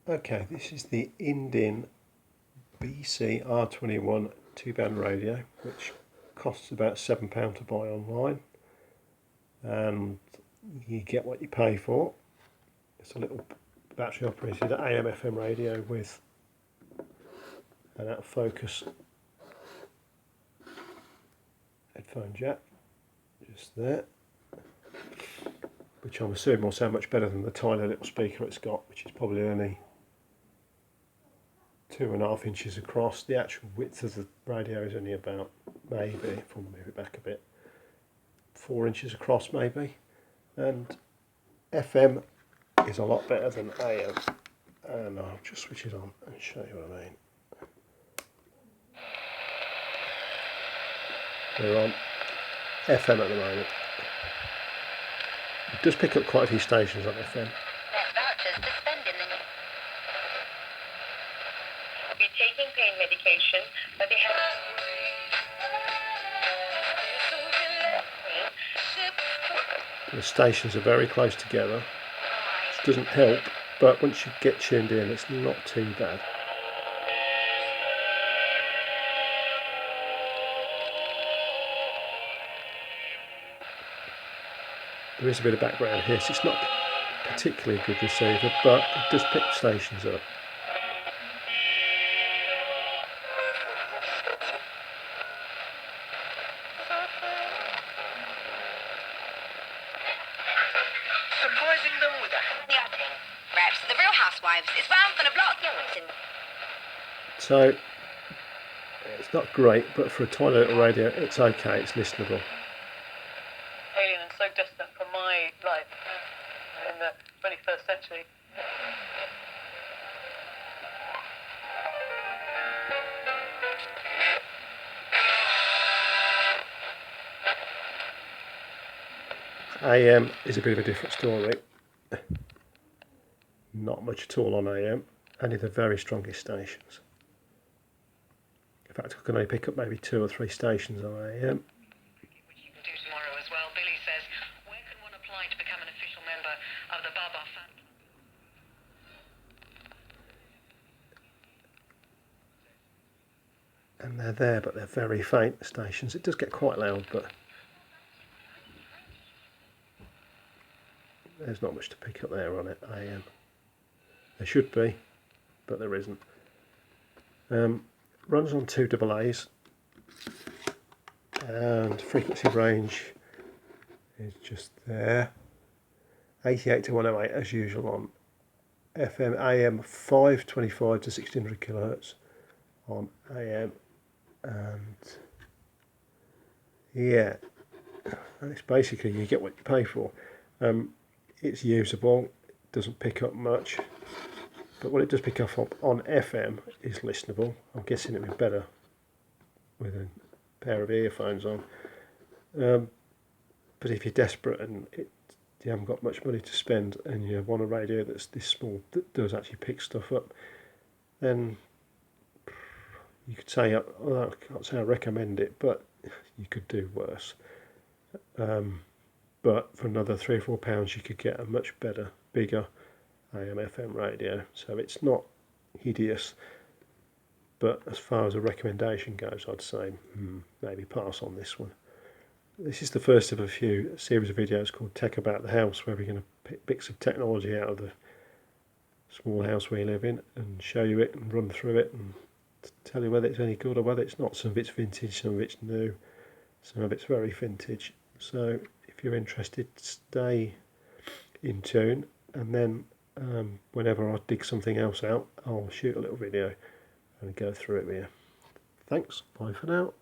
Okay, this is the Indin BC-R21 two-band radio, which costs about £7 to buy online, and you get what you pay for. It's a little battery operated AM/FM radio with an out of focus headphone jack just there, which I'm assuming will sound much better than the tiny little speaker it's got, which is probably only 2.5 inches across. The actual width of the radio is only about, maybe, if I move it back a bit, 4 inches across maybe. And FM is a lot better than AM. And I'll just switch it on and show you what I mean. We're on FM at the moment. It does pick up quite a few stations on FM. Be taking pain medication, but they have the stations are very close together, which doesn't help, but once you get tuned in, it's not too bad. There is a bit of background here, so it's not particularly a good receiver, but it does pick stations up. surprising them with a yachting. Perhaps the Real Housewives is round for the block. So it's not great, but for a tiny little radio, it's okay. It's listenable. Alien and so distant from my life in the 21st century. AM is a bit of a different story. Not much at all on AM, only the very strongest stations. In fact, I can only pick up maybe 2 or 3 stations on AM. Which you can do tomorrow as well. Billy says, where can one apply to become an official member of the Baba fan club? And they're there, but they're very faint stations. It does get quite loud, but there's not much to pick up there on it, AM. There should be, but there isn't. Runs on 2 AA's, and frequency range is just there. 88 to 108 as usual on FM, AM 525 to 1600 kilohertz on AM, and yeah, and it's basically you get what you pay for. It's usable, it doesn't pick up much, but what it does pick up on FM is listenable. I'm guessing it would be better with a pair of earphones on. But if you're desperate and you haven't got much money to spend and you want a radio that's this small that does actually pick stuff up, then you could say, I can't say I recommend it, but you could do worse. But for another £3 or £4 you could get a much better, bigger AM/FM radio. So it's not hideous, but as far as a recommendation goes, I'd say maybe pass on this one. This is the first of a series of videos called Tech About the House, where we're going to pick bits of technology out of the small house we live in and show you it and run through it and tell you whether it's any good or whether it's not. Some of it's vintage, some of it's new, some of it's very vintage. So if you're interested, stay in tune, and then whenever I dig something else out, I'll shoot a little video and go through it with you. Thanks, bye for now.